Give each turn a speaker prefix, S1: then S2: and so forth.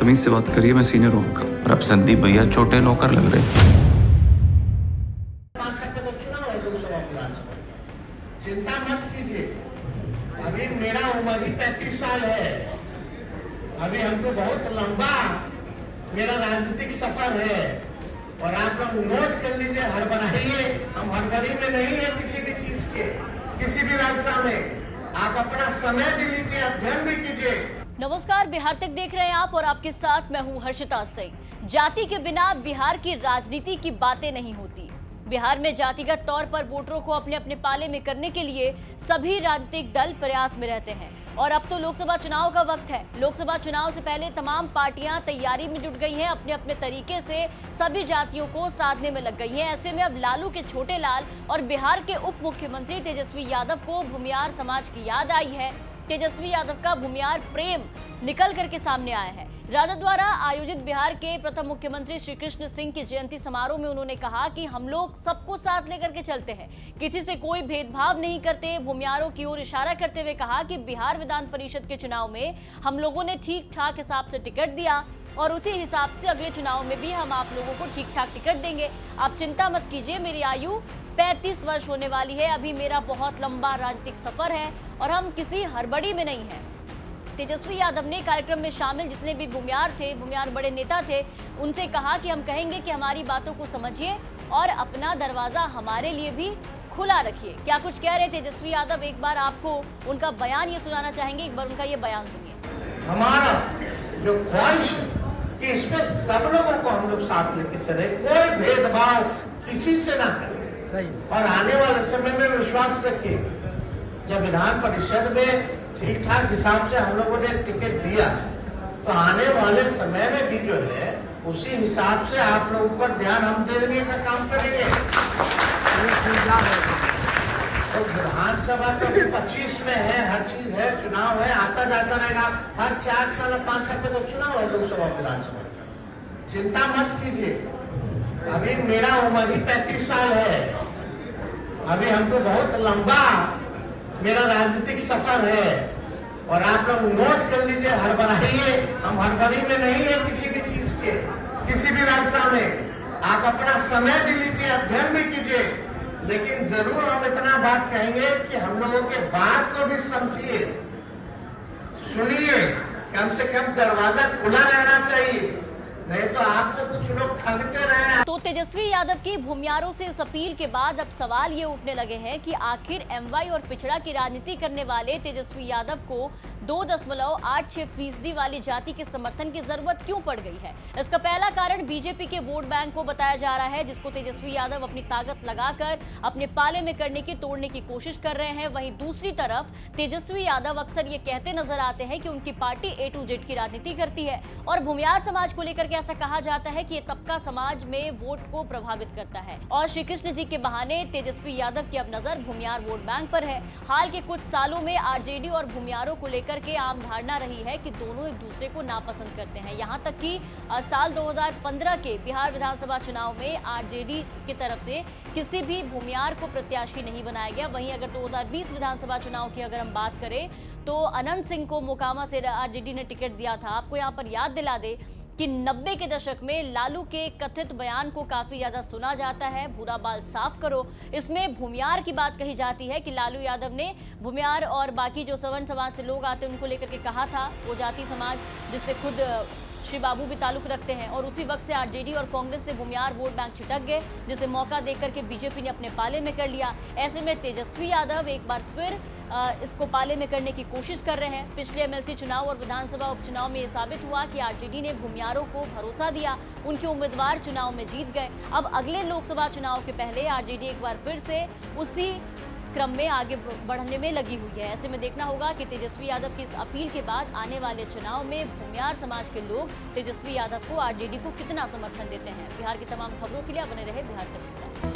S1: तमीज से बात करिए, मैं सीनियर हूँ आपका।
S2: और अब संदीप भैया छोटे नौकर लग रहे।
S3: 5 साल का चुनाव है, लोकसभा विधानसभा, चिंता मत कीजिए। अभी मेरा उम्र ही 35 साल है। अभी हमको बहुत लंबा मेरा राजनीतिक सफर है। और आप लोग नोट कर लीजिए, हड़बड़ाइए, हम हड़बड़ी में नहीं है किसी भी चीज के, किसी भी रास्ता में। आप अपना समय भी लीजिए, अध्ययन भी कीजिए।
S4: नमस्कार, बिहार तक देख रहे हैं आप और आपके साथ मैं हूं हर्षिता सिंह। जाति के बिना बिहार की राजनीति की बातें नहीं होती। बिहार में जातिगत तौर पर वोटरों को अपने अपने पाले में करने के लिए सभी राजनीतिक दल प्रयास में रहते हैं। और अब तो लोकसभा चुनाव का वक्त है। लोकसभा चुनाव से पहले तमाम पार्टियां तैयारी में जुट गई हैं, अपने अपने तरीके से सभी जातियों को साधने में लग गई हैं। ऐसे में अब लालू के छोटे लाल और बिहार के उप मुख्यमंत्री तेजस्वी यादव को भूमियार समाज की याद आई है। तेजस्वी यादव का भूमियार प्रेम निकल करके सामने आया है। राजद द्वारा आयोजित बिहार के प्रथम मुख्यमंत्री श्री कृष्ण सिंह की जयंती समारोह में उन्होंने कहा कि हम लोग सबको साथ लेकर के चलते हैं, किसी से कोई भेदभाव नहीं करते। भूमियारों की ओर इशारा करते हुए कहा कि बिहार विधान परिषद के चुनाव में हम लोगों ने ठीक ठाक हिसाब से टिकट दिया और उसी हिसाब से अगले चुनाव में भी हम आप लोगों को ठीक ठाक टिकट देंगे। आप चिंता मत कीजिए, मेरी आयु 35 वर्ष होने वाली है। अभी मेरा बहुत लंबा राजनीतिक सफर है और हम किसी हड़बड़ी में नहीं हैं। तेजस्वी यादव ने कार्यक्रम में शामिल जितने भी भूमियार बड़े नेता थे, उनसे कहा कि हम कहेंगे कि हमारी बातों को समझिए और अपना दरवाजा हमारे लिए भी खुला रखिए। क्या कुछ कह रहे तेजस्वी यादव, एक बार आपको उनका बयान ये सुनाना चाहेंगे। एक बार उनका ये बयान सुनिए।
S3: हमारा जो ख्वाहिश है कि इसमें सब लोगों को हम लोग साथ लेके चले, कोई भेदभाव किसी से ना करें। और आने वाले समय में विश्वास रखिए, जब विधान परिषद में ठीक ठाक हिसाब से हम लोगों ने टिकट दिया, तो आने वाले समय में भी जो है उसी हिसाब से आप लोगों पर ध्यान हम देने का काम करेंगे। तो विधानसभा तो 25 में है, हर चीज है, चुनाव है, आता जाता रहेगा। हर 4 साल 5 साल पे तो चुनाव है लोकसभा विधानसभा। चिंता मत कीजिए। अभी मेरा उम्र ही 35 साल है। अभी हमको बहुत लंबा मेरा राजनीतिक सफर है। और आप लोग नोट कर लीजिए, हड़बड़ाइए, हम हड़बड़ी में नहीं है किसी भी चीज के, किसी भी रास्ता में। आप अपना समय भी लीजिए, अध्ययन भी कीजिए। लेकिन जरूर हम इतना बात कहेंगे कि हम लोगों के बात को भी समझिए, सुनिए। कम से कम दरवाजा खुला रहना चाहिए, नहीं तो आपको कुछ लोग ठगते रहे।
S4: तो तेजस्वी यादव की भूमियारों से इस अपील के बाद अब सवाल ये उठने लगे हैं कि आखिर एमवाई और पिछड़ा की राजनीति करने वाले तेजस्वी यादव को 2.86% वाली जाति के समर्थन की जरूरत क्यों पड़ गई है। इसका पहला कारण बीजेपी के वोट बैंक को बताया जा रहा है, जिसको तेजस्वी यादव अपनी ताकत लगाकर अपने पाले में करने की, तोड़ने की कोशिश कर रहे हैं। वहीं दूसरी तरफ तेजस्वी यादव अक्सर ये कहते नजर आते हैं कि उनकी पार्टी A to Z की राजनीति करती है और भूमियार समाज को लेकर ऐसा कहा जाता है कि ये तबका समाज में वोट को प्रभावित करता है। और श्री कृष्ण जी के बहाने तेजस्वी यादव की अब नजर भूमियार वोट बैंक पर है। हाल के कुछ सालों में आरजेडी और भूमियारों को लेकर के आम धारणा रही है कि दोनों एक दूसरे को नापसंद करते हैं। यहाँ तक कि साल 2015 के बिहार विधानसभा चुनाव में आरजेडी की तरफ से किसी भी भूमियार को प्रत्याशी नहीं बनाया गया। वहीं अगर 2020 विधानसभा चुनाव की अगर हम बात करें तो अनंत सिंह को मोकामा से आरजेडी ने टिकट दिया था। आपको यहाँ पर याद दिला दे कि 90 के दशक में लालू के कथित बयान को काफी ज्यादा सुना जाता है, भूरा बाल साफ करो। इसमें भूमियार की बात कही जाती है कि लालू यादव ने भूमियार और बाकी जो सवर्ण समाज से लोग आते हैं उनको लेकर के कहा था, वो जाति समाज जिससे खुद श्री बाबू भी ताल्लुक रखते हैं। और उसी वक्त से आरजेडी और कांग्रेस से भूमियार वोट बैंक छिटक गए, जिसे मौका देकर के बीजेपी ने अपने पाले में कर लिया। ऐसे में तेजस्वी यादव एक बार फिर इसको पाले में करने की कोशिश कर रहे हैं। पिछले एमएलसी चुनाव और विधानसभा उपचुनाव में ये साबित हुआ कि आरजेडी ने भूमियारों को भरोसा दिया, उनके उम्मीदवार चुनाव में जीत गए। अब अगले लोकसभा चुनाव के पहले आरजेडी एक बार फिर से उसी क्रम में आगे बढ़ने में लगी हुई है। ऐसे में देखना होगा कि तेजस्वी यादव की इस अपील के बाद आने वाले चुनाव में भूमियार समाज के लोग तेजस्वी यादव को, आरजेडी को कितना समर्थन देते हैं। बिहार की तमाम खबरों के लिए बने रहे बिहार तक के साथ।